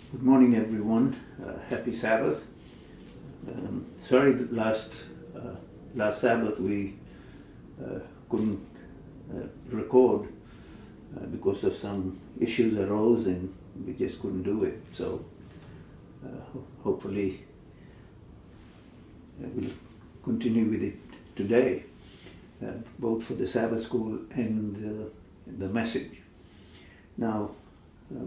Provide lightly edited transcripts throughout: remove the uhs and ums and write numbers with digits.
Good morning, everyone. Happy Sabbath. Sorry that last Sabbath we couldn't record because of some issues arose and we just couldn't do it. So hopefully we'll continue with it today, both for the Sabbath school and the message. Now,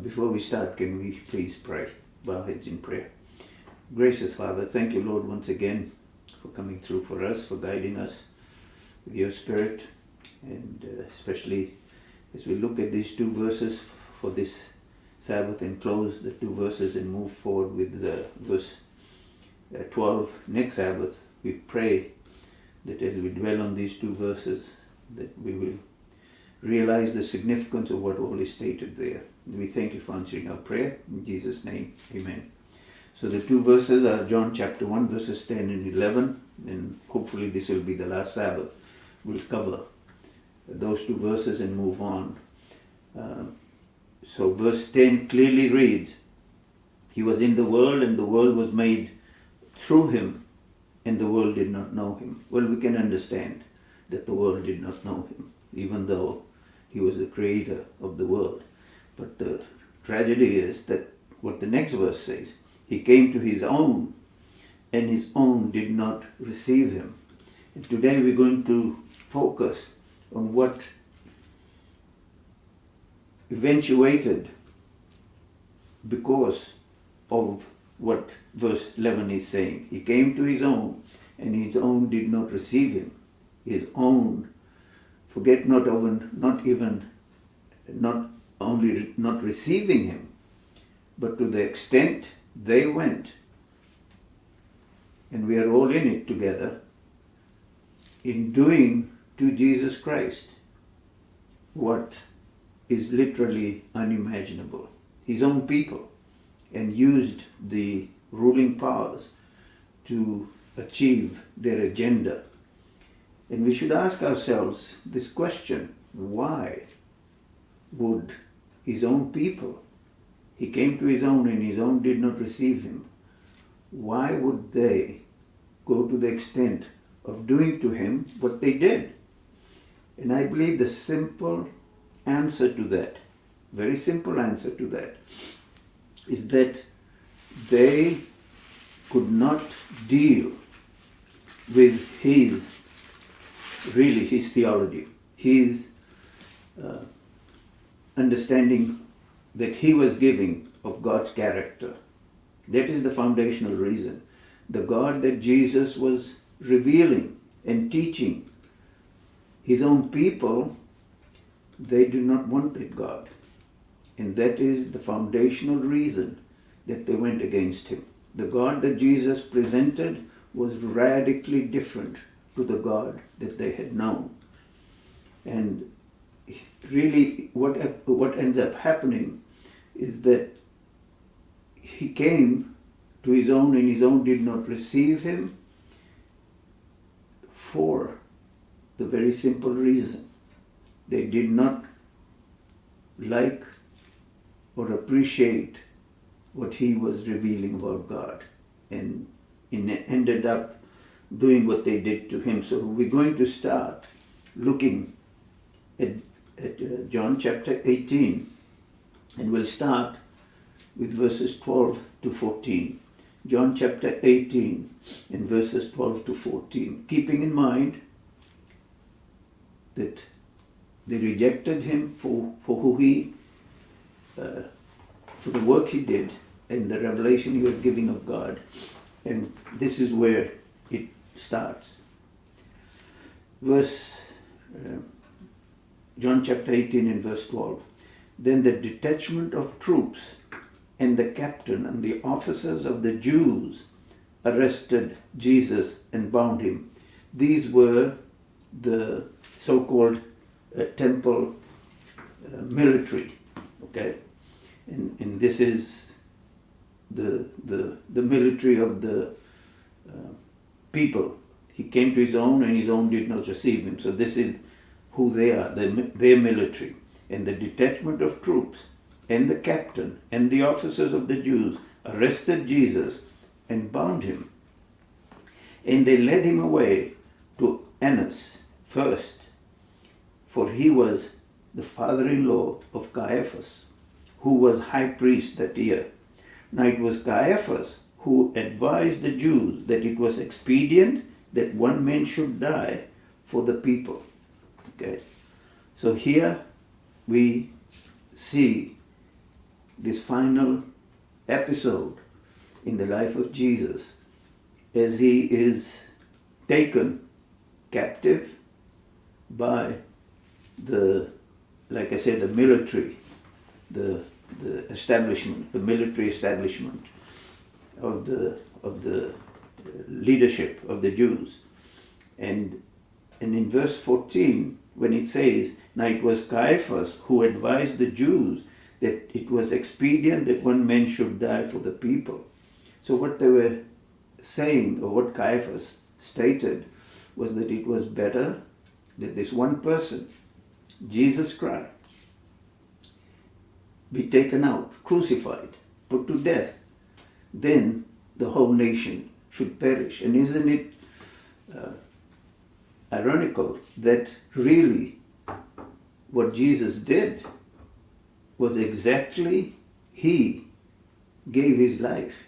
before we start, can we please pray? Bow heads in prayer. Gracious Father, thank you, Lord, once again for coming through for us, for guiding us with your Spirit, and especially as we look at these two verses for this Sabbath and close the two verses and move forward with verse 12 next Sabbath, we pray that as we dwell on these two verses, that we will realize the significance of what all is stated there. We thank you for answering our prayer. In Jesus' name, amen. So the two verses are John chapter 1, verses 10 and 11, and hopefully this will be the last Sabbath. We'll cover those two verses and move on. So verse 10 clearly reads, "He was in the world, and the world was made through him, and the world did not know him." Well, we can understand that the world did not know him, even though he was the creator of the world. But the tragedy is that what the next verse says, he came to his own, and his own did not receive him. And today we're going to focus on what eventuated because of what verse 11 is saying. He came to his own, and his own did not receive him. His own, forget not only not receiving him, but to the extent they went, and we are all in it together, in doing to Jesus Christ what is literally unimaginable. His own people, and used the ruling powers to achieve their agenda. And we should ask ourselves this question: why would his own people, he came to his own and his own did not receive him, why would they go to the extent of doing to him what they did? And I believe the simple answer to that, very simple answer to that, is that they could not deal with his theology, his understanding that he was giving of God's character. That is the foundational reason. The God that Jesus was revealing and teaching, his own people, they do not want that God. And that is the foundational reason that they went against him. The God that Jesus presented was radically different to the God that they had known. And really what ends up happening is that he came to his own, and his own did not receive him for the very simple reason they did not like or appreciate what he was revealing about God, and ended up doing what they did to him. So we're going to start looking at John chapter 18, and we'll start with verses 12 to 14. John chapter 18 and verses 12 to 14. Keeping in mind that they rejected him for who he, for the work he did and the revelation he was giving of God. And this is where it starts. John chapter 18 and verse 12. Then the detachment of troops and the captain and the officers of the Jews arrested Jesus and bound him. These were the so-called temple military, okay? And this is the military of the people. He came to his own, and his own did not receive him. So this is who they are, their military. And the detachment of troops and the captain and the officers of the Jews arrested Jesus and bound him. And they led him away to Annas first, for he was the father-in-law of Caiaphas, who was high priest that year. Now it was Caiaphas who advised the Jews that it was expedient that one man should die for the people. Okay, so here we see this final episode in the life of Jesus as he is taken captive by the, like I said, the military, the establishment, the military establishment of the leadership of the Jews. And in verse 14, when it says, now it was Caiaphas who advised the Jews that it was expedient that one man should die for the people. So what they were saying, or what Caiaphas stated, was that it was better that this one person, Jesus Christ, be taken out, crucified, put to death, then the whole nation should perish. And isn't it ironical that really what Jesus did was exactly he gave his life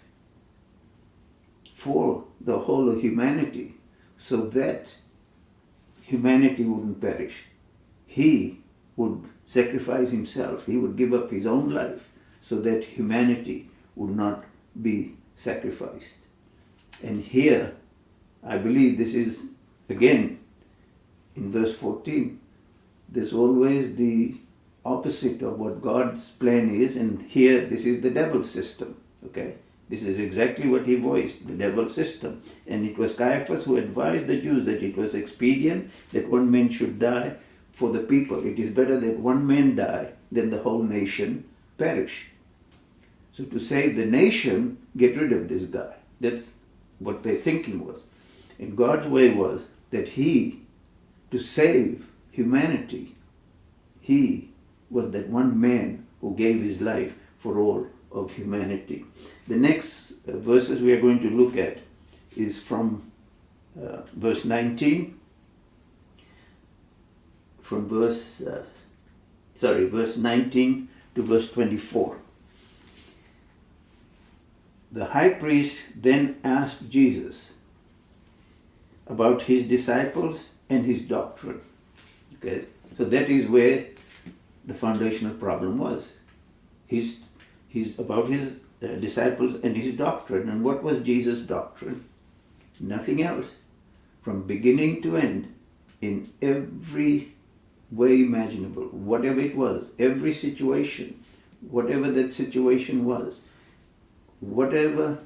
for the whole of humanity so that humanity wouldn't perish. He would sacrifice himself. He would give up his own life so that humanity would not be sacrificed. And here, I believe this is, again, in verse 14, there's always the opposite of what God's plan is, and here this is the devil's system. Okay, this is exactly what he voiced, the devil's system. And it was Caiaphas who advised the Jews that it was expedient that one man should die for the people. It is better that one man die than the whole nation perish. So to save the nation, get rid of this guy. That's what their thinking was. And God's way was that to save humanity, he was that one man who gave his life for all of humanity. The next verses we are going to look at is from verse 19, from verse 19 to verse 24. The high priest then asked Jesus about his disciples and his doctrine. Okay, so that is where the foundational problem was. He's about his disciples and his doctrine. And what was Jesus' doctrine? Nothing else. From beginning to end, in every way imaginable, whatever it was, every situation, whatever that situation was, whatever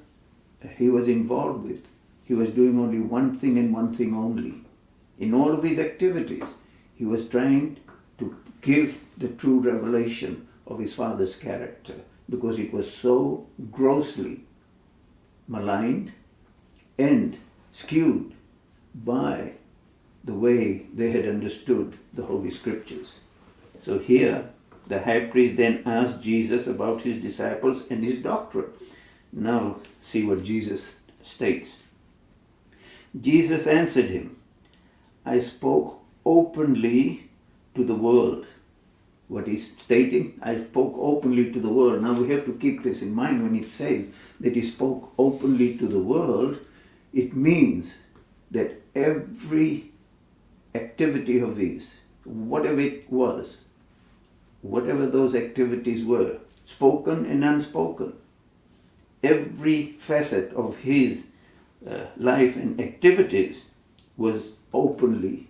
he was involved with, he was doing only one thing and one thing only. In all of his activities, he was trying to give the true revelation of his Father's character, because it was so grossly maligned and skewed by the way they had understood the Holy Scriptures. So here, the high priest then asked Jesus about his disciples and his doctrine. Now, see what Jesus states. Jesus answered him, I spoke openly to the world. What he's stating, I spoke openly to the world. Now we have to keep this in mind when it says that he spoke openly to the world. It means that every activity of his, whatever it was, whatever those activities were, spoken and unspoken, every facet of his life and activities was openly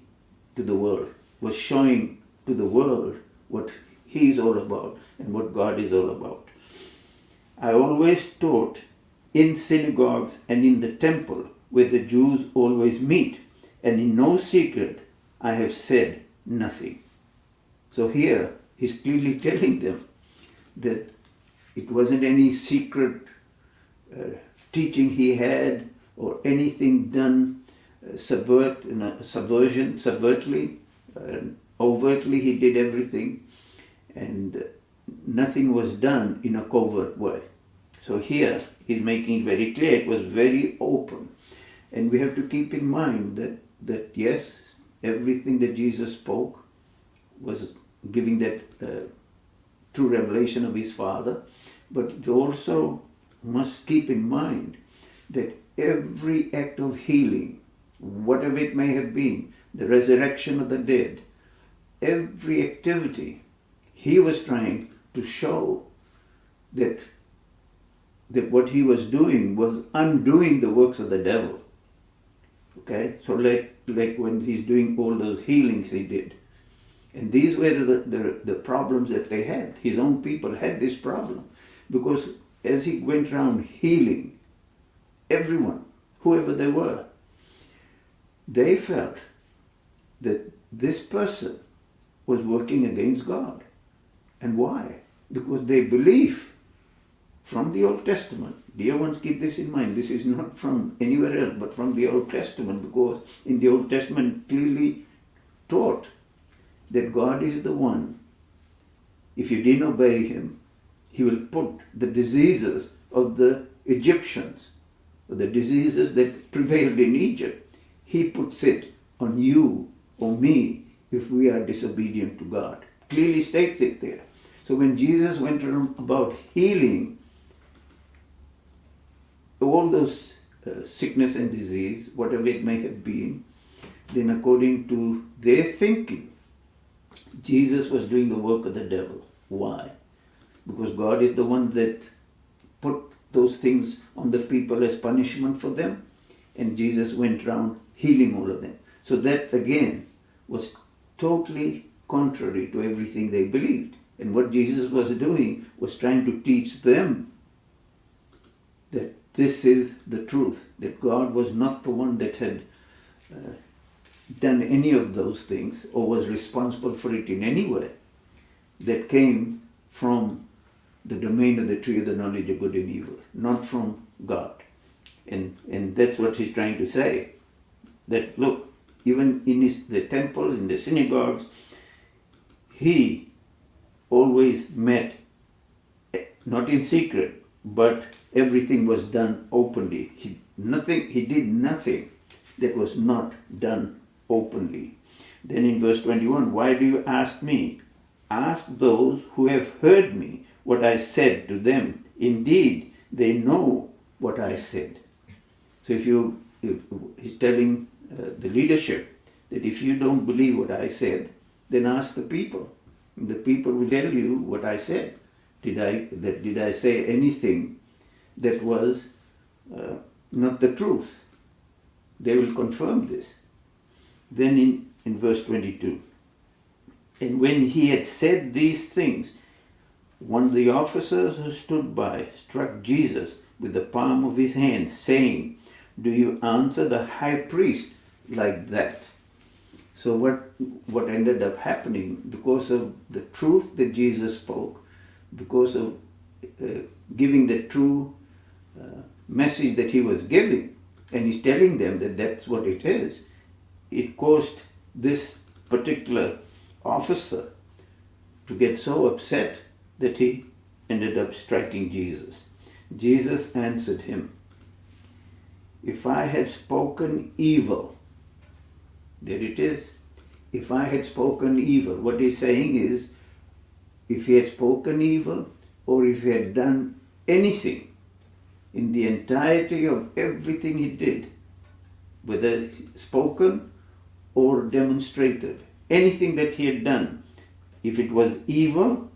to the world, was showing to the world what he is all about and what God is all about. I always taught in synagogues and in the temple where the Jews always meet, and in no secret I have said nothing. So here he's clearly telling them that it wasn't any secret teaching he had or anything done overtly. He did everything, and nothing was done in a covert way. So here he's making it very clear, it was very open. And we have to keep in mind that yes, everything that Jesus spoke was giving that true revelation of his Father, but it also must keep in mind that every act of healing, whatever it may have been, the resurrection of the dead, every activity, he was trying to show that what he was doing was undoing the works of the devil. Okay, so like when he's doing all those healings he did, and these were the problems that they had. His own people had this problem because as he went around healing everyone, whoever they were, they felt that this person was working against God. And why? Because their belief from the Old Testament, dear ones, keep this in mind, this is not from anywhere else but from the Old Testament, because in the Old Testament clearly taught that God is the one, if you didn't obey him, he will put the diseases of the Egyptians, the diseases that prevailed in Egypt, he puts it on you or me if we are disobedient to God. Clearly states it there. So when Jesus went around about healing all those sickness and disease, whatever it may have been, then according to their thinking, Jesus was doing the work of the devil. Why? Because God is the one that put those things on the people as punishment for them, and Jesus went around healing all of them. So that again was totally contrary to everything they believed. And what Jesus was doing was trying to teach them that this is the truth, that God was not the one that had done any of those things or was responsible for it in any way, that came from the domain of the tree of the knowledge of good and evil, not from God. And that's what he's trying to say. That look, even in the temples, in the synagogues, he always met, not in secret, but everything was done openly. He did nothing that was not done openly. Then in verse 21, why do you ask me? Ask those who have heard me what I said to them. Indeed, they know what I said. So if he's telling the leadership that if you don't believe what I said, then ask the people. The people will tell you what I said. Did I say anything that was not the truth? They will confirm this. Then in verse 22, and when he had said these things, one of the officers who stood by struck Jesus with the palm of his hand, saying, do you answer the high priest like that? So what ended up happening, because of the truth that Jesus spoke, because of giving the true message that he was giving, and he's telling them that that's what it is, it caused this particular officer to get so upset that he ended up striking Jesus. Jesus answered him, if I had spoken evil, there it is. If I had spoken evil, what he's saying is, if he had spoken evil, or if he had done anything in the entirety of everything he did, whether spoken or demonstrated, anything that he had done, if it was evil,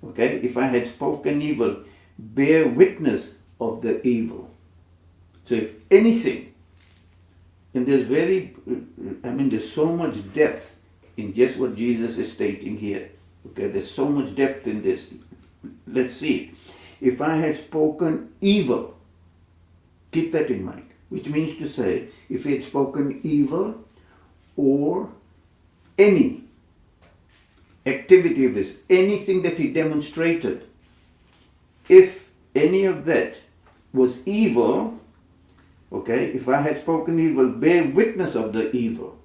okay, if I had spoken evil, bear witness of the evil. So if anything, and there's so much depth in just what Jesus is stating here. Okay, there's so much depth in this. Let's see it. If I had spoken evil, keep that in mind, which means to say, if he had spoken evil or any activity of his, anything that he demonstrated, if any of that was evil, okay, if I had spoken evil, bear witness of the evil.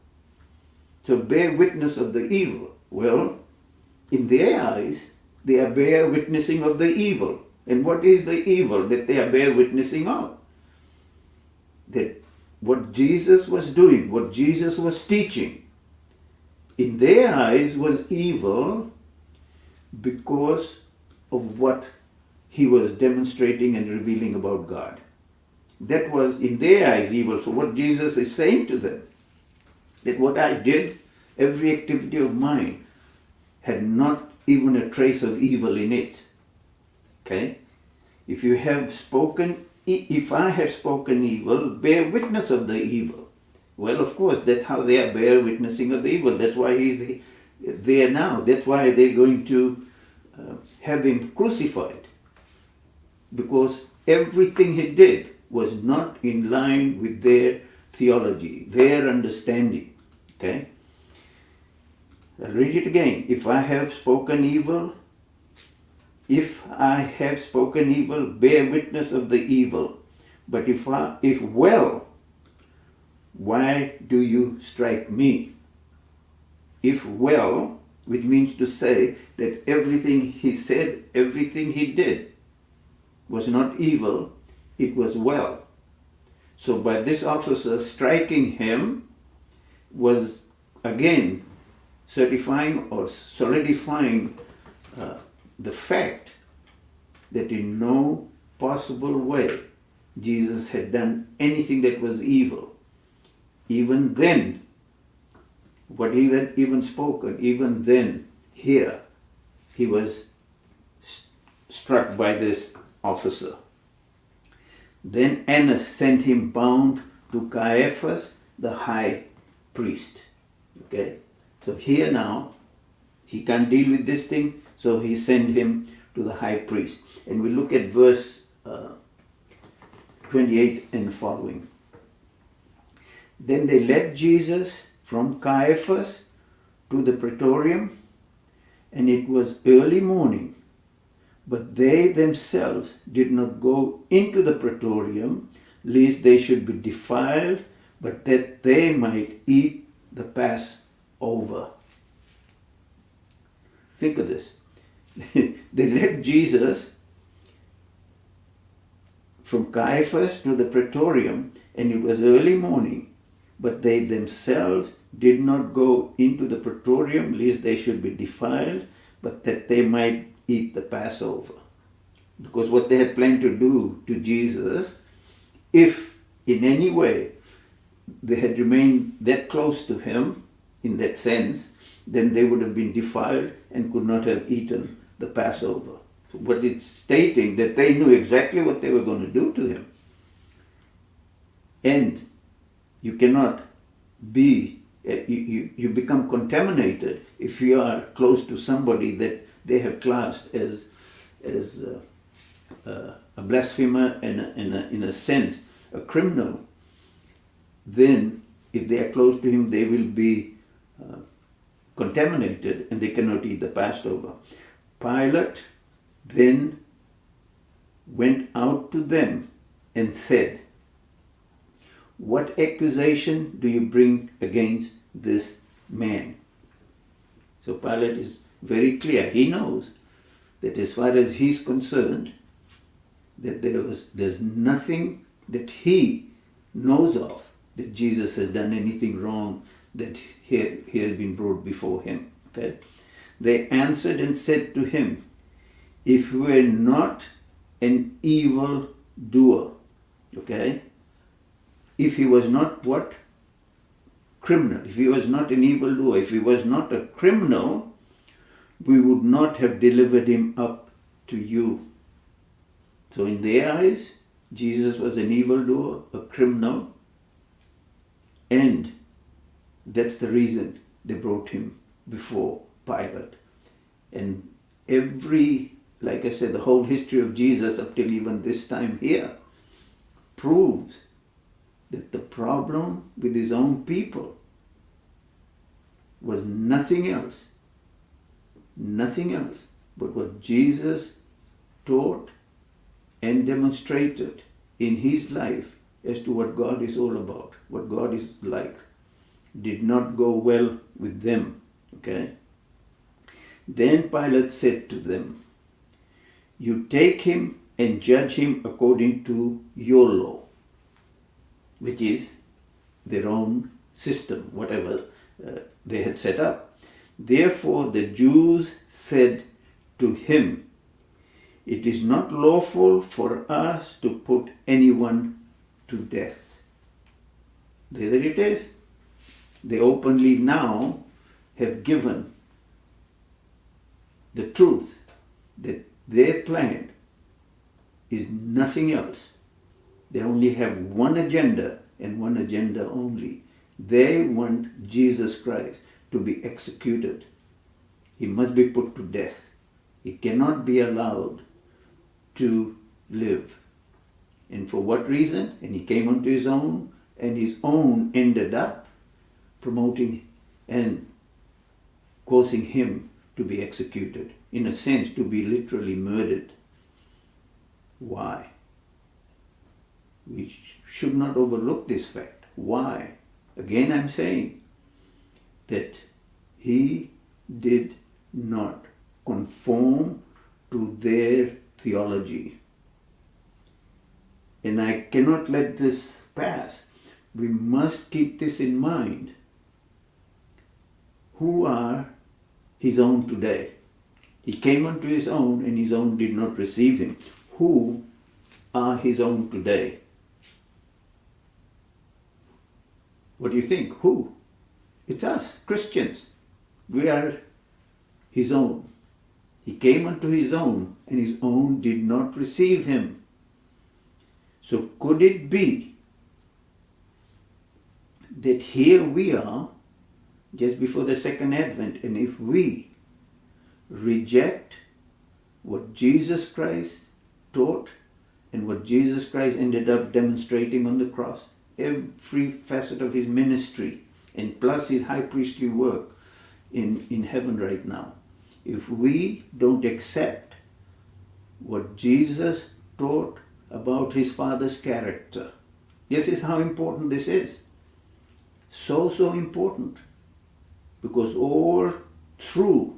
So bear witness of the evil. Well, in their eyes, They are bear witnessing of the evil. And what is the evil that they are bear witnessing of? That what Jesus was doing, what Jesus was teaching, in their eyes was evil because of what he was demonstrating and revealing about God. That was in their eyes evil. So what Jesus is saying to them, that what I did, every activity of mine, had not even a trace of evil in it. Okay? If I have spoken evil, bear witness of the evil. Well, of course, that's how they are bear witnessing of the evil. That's why he's there now. That's why they're going to have him crucified. Because everything he did was not in line with their theology, their understanding. Okay? I'll read it again. If I have spoken evil, bear witness of the evil. But if well, why do you strike me? If well, which means to say that everything he said, everything he did was not evil, it was well. So by this officer striking him was again certifying or solidifying the fact that in no possible way Jesus had done anything that was evil. Even then, what he had even spoken, even then, here, he was struck by this officer. Then Annas sent him bound to Caiaphas, the high priest. Okay? So here now, he can't deal with this thing, so he sent him to the high priest. And we look at verse 28 and following. Then they led Jesus from Caiaphas to the praetorium, and it was early morning. But they themselves did not go into the praetorium, lest they should be defiled, but that they might eat the Passover. Think of this. They led Jesus from Caiaphas to the praetorium, and it was early morning, but they themselves did not go into the praetorium, lest they should be defiled, but that they might eat the Passover. Because what they had planned to do to Jesus, if in any way they had remained that close to him, in that sense, then they would have been defiled and could not have eaten the Passover. So what it's stating that they knew exactly what they were going to do to him. And you cannot be, you become contaminated if you are close to somebody that they have classed as a blasphemer and in a sense a criminal. Then if they are close to him, they will be contaminated and they cannot eat the Passover. Pilate then went out to them and said, "What accusation do you bring against this man?" So Pilate is very clear. He knows that as far as he's concerned, that there's nothing that he knows of that Jesus has done anything wrong that he has been brought before him. Okay? They answered and said to him, "If we were not an evil doer," okay? If he was not what? Criminal. If he was not an evil doer, if he was not a criminal, we would not have delivered him up to you. So in their eyes, Jesus was an evildoer, a criminal, and that's the reason they brought him before Pilate. And like I said, the whole history of Jesus up till even this time here proves that the problem with his own people was nothing else but what Jesus taught and demonstrated in his life as to what God is all about, what God is like, did not go well with them. Okay? Then Pilate said to them, "You take him and judge him according to your law," which is their own system, whatever they had set up. Therefore the Jews said to him, "It is not lawful for us to put anyone to death." There it is. They openly now have given the truth that their plan is nothing else. They only have one agenda and one agenda only. They want Jesus Christ to be executed. He must be put to death. He cannot be allowed to live. And for what reason? And he came unto his own, and his own ended up promoting and causing him to be executed. In a sense, to be literally murdered. Why? We should not overlook this fact. Why? Again, I'm saying that he did not conform to their theology. And I cannot let this pass. We must keep this in mind. Who are his own today? He came unto his own, and his own did not receive him. Who are his own today? What do you think? Who? It's us, Christians. We are his own. He came unto his own, and his own did not receive him. So could it be that here we are, just before the second advent, and if we reject what Jesus Christ taught and what Jesus Christ ended up demonstrating on the cross, every facet of his ministry, and plus his high priestly work in heaven right now, if we don't accept what Jesus taught about his Father's character, this is how important this is. So important. Because all through,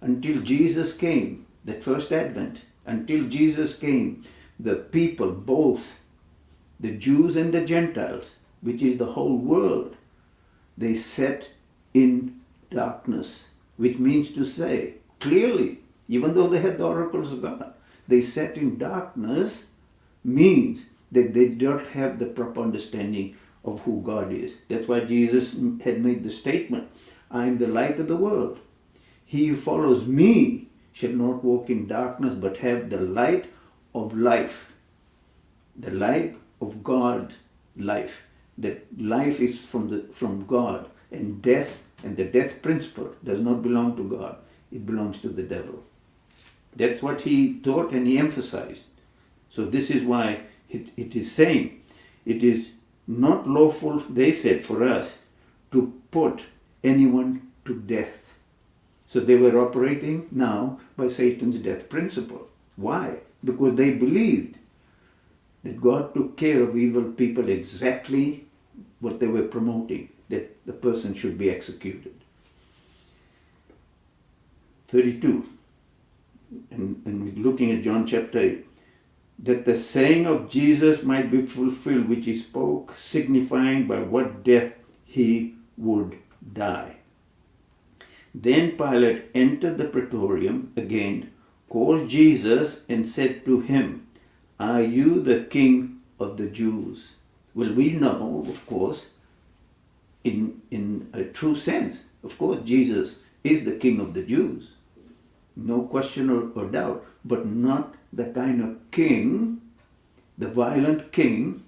until Jesus came, that first advent, until Jesus came, the people, both the Jews and the Gentiles, which is the whole world, they sat in darkness, which means to say, clearly, even though they had the oracles of God, they sat in darkness, means that they don't have the proper understanding of who God is. That's why Jesus had made the statement, "I am the light of the world. He who follows me shall not walk in darkness, but have the light of life." The light of God life. That life is from God, and death and the death principle does not belong to God. It belongs to the devil. That's what he taught and he emphasized. So this is why it is saying, it is not lawful, they said, for us to put anyone to death. So they were operating now by Satan's death principle. Why? Because they believed that God took care of evil people exactly what they were promoting, that the person should be executed. 32, and looking at John chapter 8, that the saying of Jesus might be fulfilled, which he spoke, signifying by what death he would die. Then Pilate entered the praetorium again, called Jesus, and said to him, "Are you the king of the Jews?" Well, we know, of course, in a true sense, of course, Jesus is the king of the Jews. No question or doubt, but not the kind of king, the violent king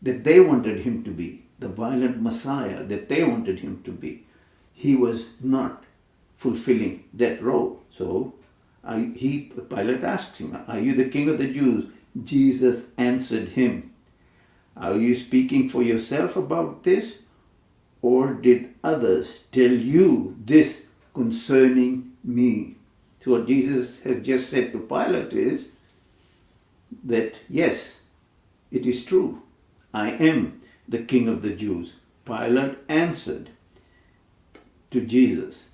that they wanted him to be, the violent Messiah that they wanted him to be. He was not fulfilling that role. So Pilate asked him, "Are you the king of the Jews?" Jesus answered him, "Are you speaking for yourself about this, or did others tell you this concerning me?" So what Jesus has just said to Pilate is that, yes, it is true. I am the king of the Jews. Pilate answered to Jesus,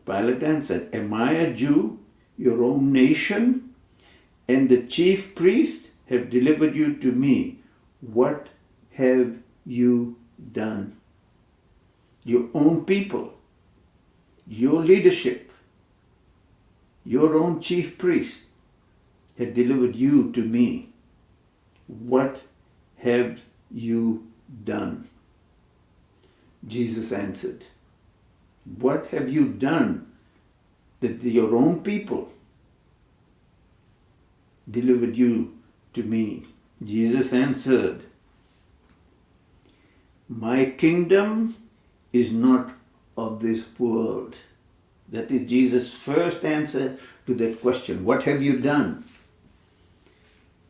Pilate answered, Am I a Jew, your own nation, and the chief priests have delivered you to me? What have you done? Your own people, your leadership, your own chief priest have delivered you to me. What have you done? Jesus answered, What have you done that your own people delivered you to me? Jesus answered, My kingdom is not of this world. That is Jesus' first answer to that question. What have you done?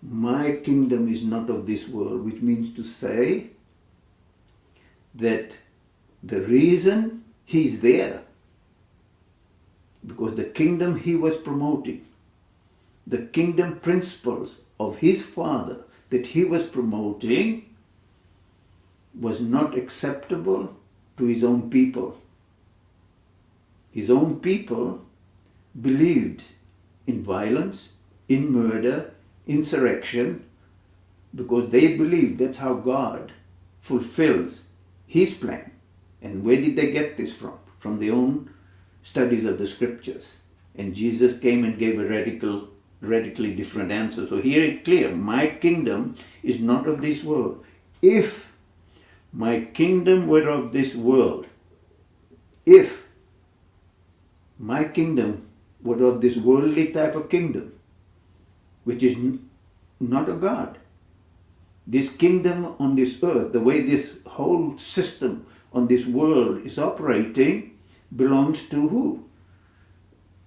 My kingdom is not of this world, which means to say that the reason he's there, because the kingdom he was promoting, the kingdom principles of his Father that he was promoting, was not acceptable to his own people. His own people believed in violence, in murder, insurrection, because they believed that's how God fulfills his plan. And where did they get this from? From their own studies of the scriptures. And Jesus came and gave a radically different answer. So here it's clear, my kingdom is not of this world. If my kingdom were of this world, if my kingdom were of this worldly type of kingdom, which is not a God, this kingdom on this earth, the way this whole system on this world is operating, belongs to who?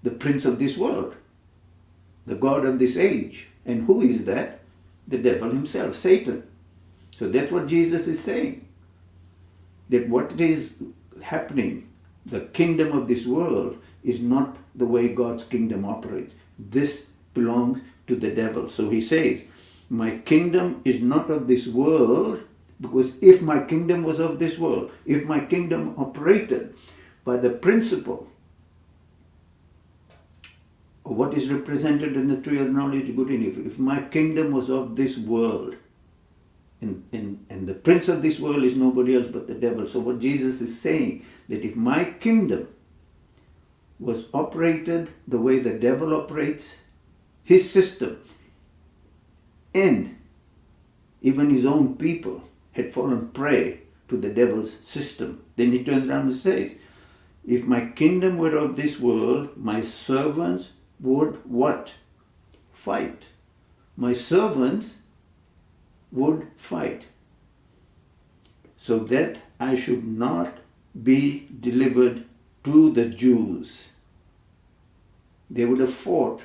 The prince of this world, the God of this age. And who is that? The devil himself, Satan. So that's what Jesus is saying. That what is happening, the kingdom of this world, is not the way God's kingdom operates. This belongs to the devil. So he says, my kingdom is not of this world, because if my kingdom was of this world, if my kingdom operated by the principle of what is represented in the tree of knowledge of good and evil, if my kingdom was of this world, and the prince of this world is nobody else but the devil. So what Jesus is saying, that if my kingdom was operated the way the devil operates, his system, and even his own people had fallen prey to the devil's system, then he turns around and says, if my kingdom were of this world, my servants would what? Fight. My servants would fight, so that I should not be delivered to the Jews. They would have fought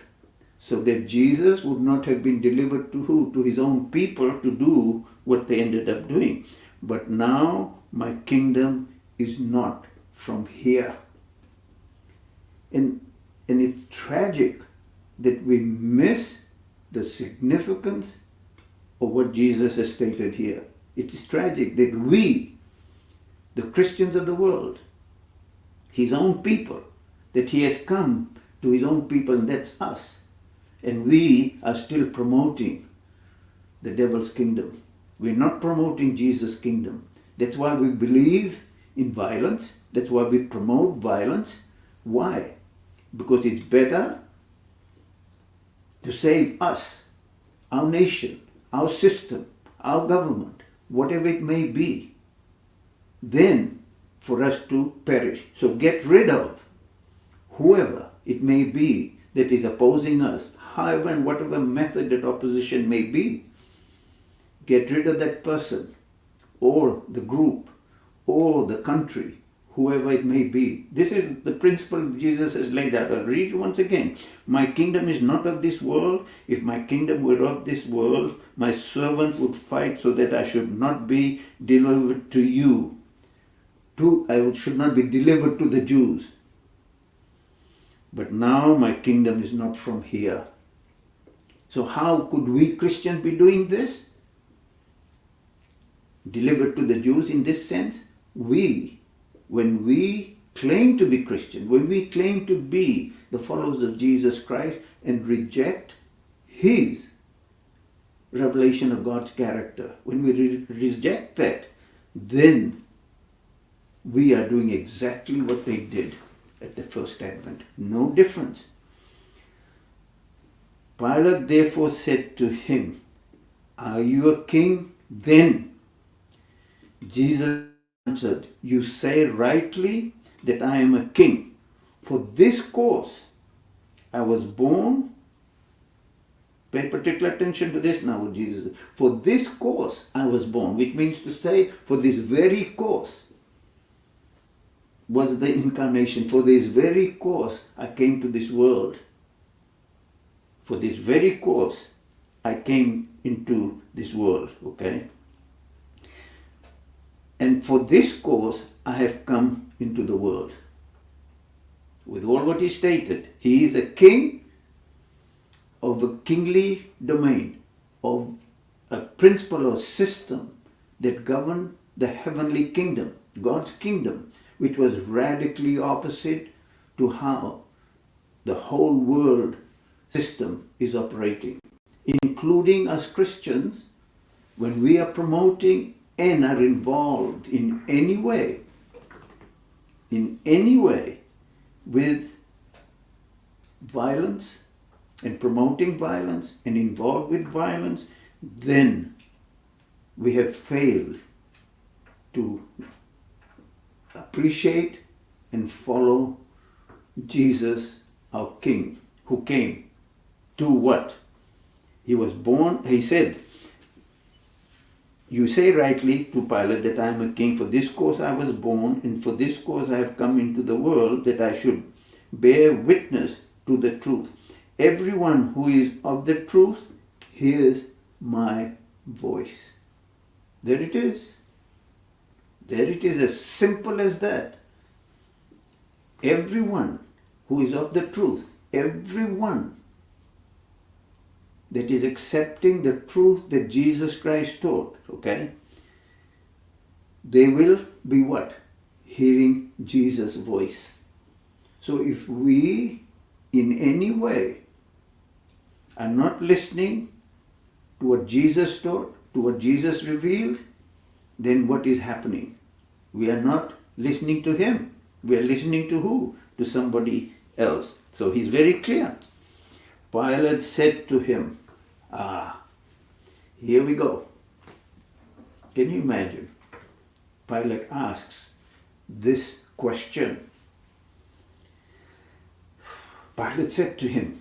so that Jesus would not have been delivered to who? To his own people, to do what they ended up doing. But now my kingdom is not from here. And it's tragic that we miss the significance of what Jesus has stated here. It is tragic that we, the Christians of the world, his own people, that he has come to his own people, and that's us. And we are still promoting the devil's kingdom. We're not promoting Jesus' kingdom. That's why we believe in violence. That's why we promote violence. Why? Because it's better to save us, our nation, our system, our government, whatever it may be, than for us to perish. So get rid of whoever it may be that is opposing us, however and whatever method that opposition may be. Get rid of that person, or the group, or the country, whoever it may be. This is the principle Jesus has laid out. I'll read it once again. My kingdom is not of this world. If my kingdom were of this world, my servants would fight so that I should not be delivered to you. I should not be delivered to the Jews. But now my kingdom is not from here. So how could we Christians be doing this? Delivered to the Jews in this sense? When we claim to be Christian, when we claim to be the followers of Jesus Christ and reject His revelation of God's character, when we reject that, then we are doing exactly what they did at the first advent. No difference. Pilate therefore said to him, "Are you a king?" Then Jesus answered, "You say rightly that I am a king. For this cause I was born." Pay particular attention to this now, what Jesus said. For this cause I was born, which means to say, for this very cause was the incarnation. For this very cause I came to this world. For this very cause I came into this world, okay? And for this cause I have come into the world. With all what he stated, he is a king of a kingly domain, of a principle or system that governed the heavenly kingdom, God's kingdom, which was radically opposite to how the whole world system is operating, including us Christians. When we are promoting and are involved in any way with violence and promoting violence and involved with violence, then we have failed to appreciate and follow Jesus, our King, who came to what? He was born, he said, "You say rightly to Pilate that I am a king. For this cause I was born, and for this cause I have come into the world, that I should bear witness to the truth. Everyone who is of the truth hears my voice." There it is. There it is, as simple as that. Everyone who is of the truth, everyone that is accepting the truth that Jesus Christ taught, okay, they will be what? Hearing Jesus' voice. So if we in any way are not listening to what Jesus taught, to what Jesus revealed, then what is happening? We are not listening to him. We are listening to who? To somebody else. So he's very clear. Pilate said to him, here we go. Can you imagine? Pilate asks this question. Pilate said to him,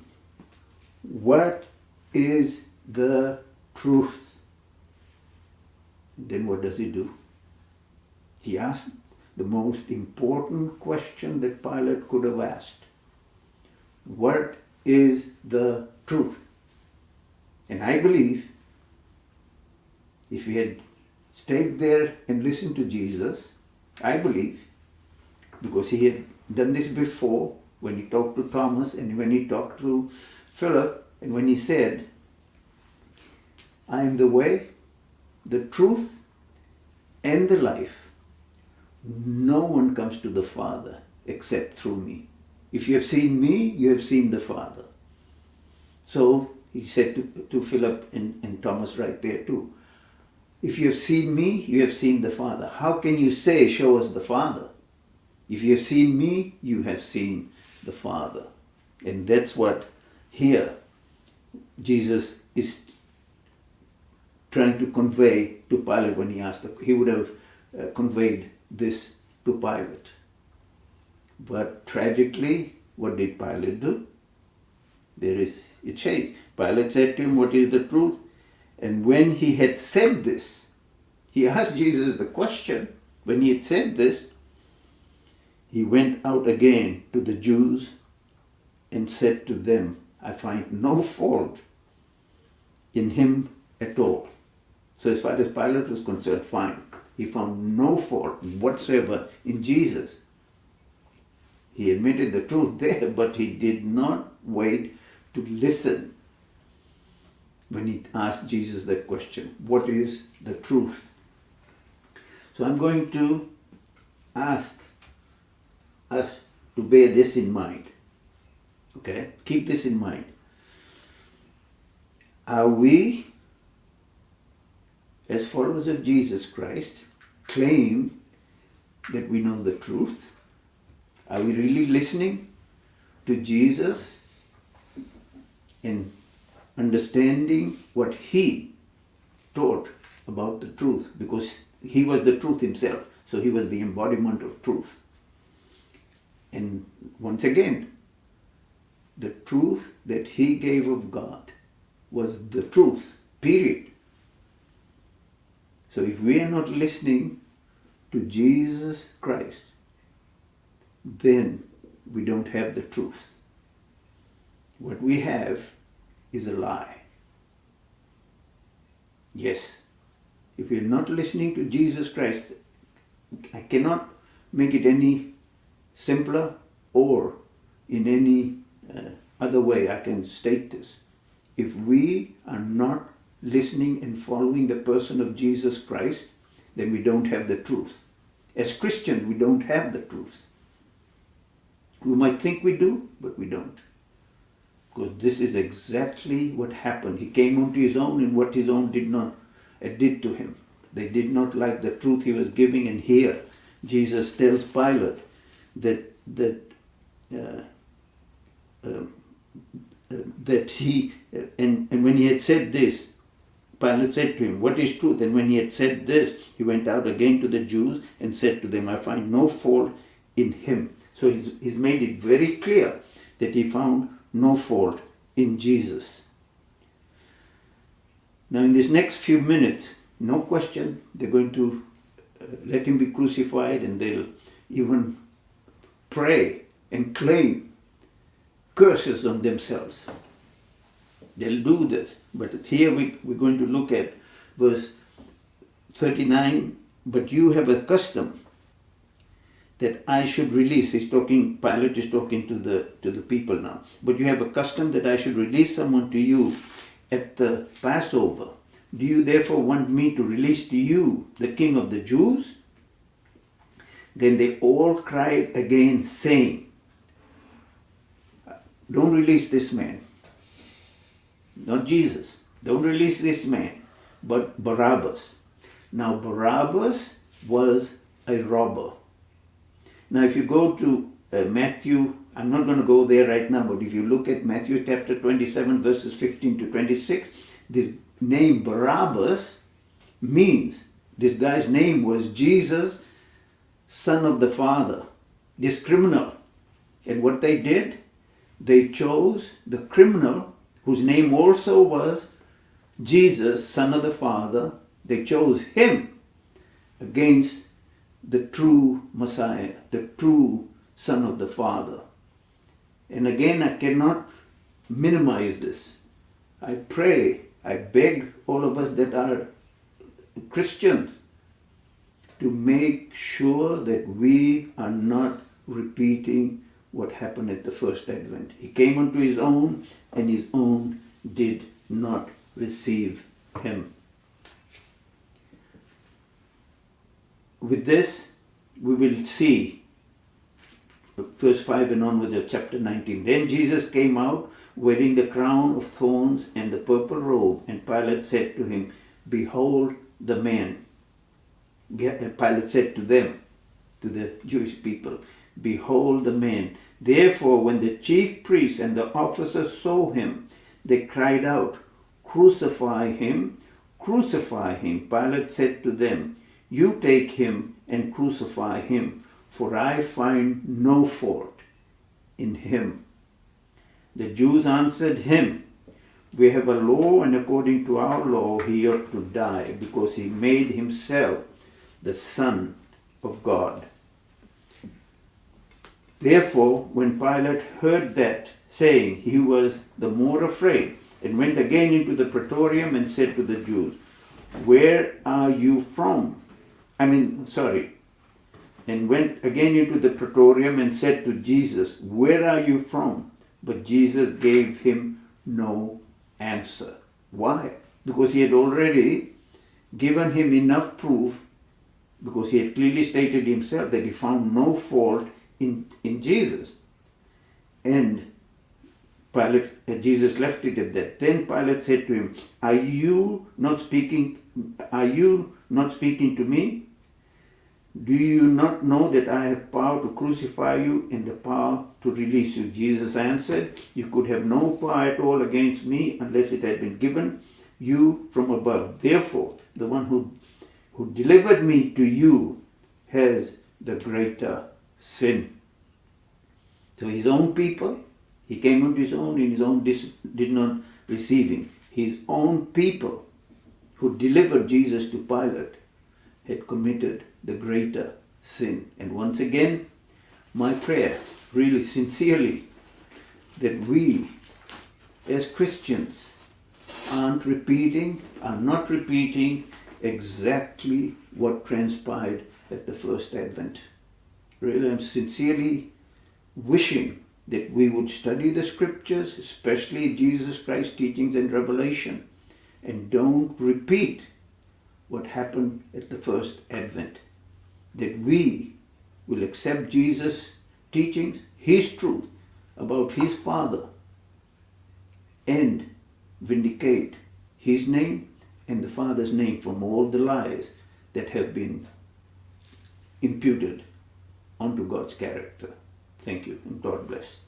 "What is the truth?" Then what does he do? He asked the most important question that Pilate could have asked. What is the truth? And I believe if he had stayed there and listened to Jesus, I believe, because he had done this before when he talked to Thomas and when he talked to Philip, and when he said, "I am the way, the truth, and the life. No one comes to the Father except through me. If you have seen me, you have seen the Father." So he said to Philip and Thomas right there too, "If you have seen me, you have seen the Father. How can you say, 'Show us the Father'? If you have seen me, you have seen the Father." And that's what here Jesus is trying to convey to Pilate when he asked. He would have conveyed this to Pilate. But tragically, what did Pilate do? There is a change. Pilate said to him, "What is the truth?" And when he had said this, he asked Jesus the question. When he had said this, he went out again to the Jews and said to them, "I find no fault in him at all." So as far as Pilate was concerned, fine. He found no fault whatsoever in Jesus. He admitted the truth there, but he did not wait to listen when he asked Jesus that question. What is the truth? So I'm going to ask us to bear this in mind. Okay? Keep this in mind. Are we, as followers of Jesus Christ, claim that we know the truth? Are we really listening to Jesus and understanding what he taught about the truth? Because he was the truth himself. So he was the embodiment of truth. And once again, the truth that he gave of God was the truth, period. So if we are not listening to Jesus Christ, then we don't have the truth. What we have is a lie. Yes, if we are not listening to Jesus Christ, I cannot make it any simpler or in any other way I can state this. If we are not listening and following the person of Jesus Christ, then we don't have the truth. As Christians, we don't have the truth. We might think we do, but we don't. Because this is exactly what happened. He came unto his own, and what his own did to him. They did not like the truth he was giving. And here, Jesus tells Pilate that he, and when he had said this, Pilate said to him, "What is truth?" And when he had said this, he went out again to the Jews and said to them, "I find no fault in him." So he's made it very clear that he found no fault in Jesus. Now in these next few minutes, no question, they're going to let him be crucified, and they'll even pray and claim curses on themselves. They'll do this. But here we're going to look at verse 39. "But you have a custom that I should release." Pilate is talking to the people now. "But you have a custom that I should release someone to you at the Passover. Do you therefore want me to release to you the King of the Jews?" Then they all cried again, saying, "Don't release this man." Not Jesus. Don't release this man, but Barabbas. Now Barabbas was a robber. Now if you go to Matthew, I'm not going to go there right now, but if you look at Matthew chapter 27 verses 15 to 26, this name Barabbas means, this guy's name was Jesus, son of the Father, this criminal. And what they did, they chose the criminal whose name also was Jesus, son of the Father. They chose him against the true Messiah, the true Son of the Father. And again, I cannot minimize this. I pray, I beg all of us that are Christians to make sure that we are not repeating what happened at the first advent. He came unto his own, and his own did not receive him. With this, we will see verse 5 and onwards of chapter 19. "Then Jesus came out, wearing the crown of thorns and the purple robe, and Pilate said to him, Behold the man." Pilate said to them, to the Jewish people, "Behold the man." Therefore, when the chief priests and the officers saw him, they cried out, "Crucify him, crucify him." Pilate said to them, "You take him and crucify him, for I find no fault in him." The Jews answered him, "We have a law, and according to our law he ought to die, because he made himself the Son of God." Therefore, when Pilate heard that saying, he was the more afraid, and went again into the praetorium and said to the Jews, "Where are you from?" And went again into the praetorium and said to Jesus, "Where are you from?" But Jesus gave him no answer. Why? Because he had already given him enough proof, because he had clearly stated himself that he found no fault in Jesus. And Jesus left it at that. Then Pilate said to him, Are you not speaking to me? Do you not know that I have power to crucify you and the power to release you? Jesus answered, You could have no power at all against me unless it had been given you from above. Therefore, the one who delivered me to you has the greater sin. So his own people, he came unto his own, and his own did not receive him. His own people who delivered Jesus to Pilate had committed the greater sin. And once again, my prayer, really sincerely, that we as Christians are not repeating exactly what transpired at the first Advent. Really, I'm sincerely wishing that we would study the scriptures, especially Jesus Christ's teachings and revelation, and don't repeat what happened at the first Advent. That we will accept Jesus' teachings, his truth about his Father, and vindicate his name and the Father's name from all the lies that have been imputed onto God's character. Thank you, and God bless.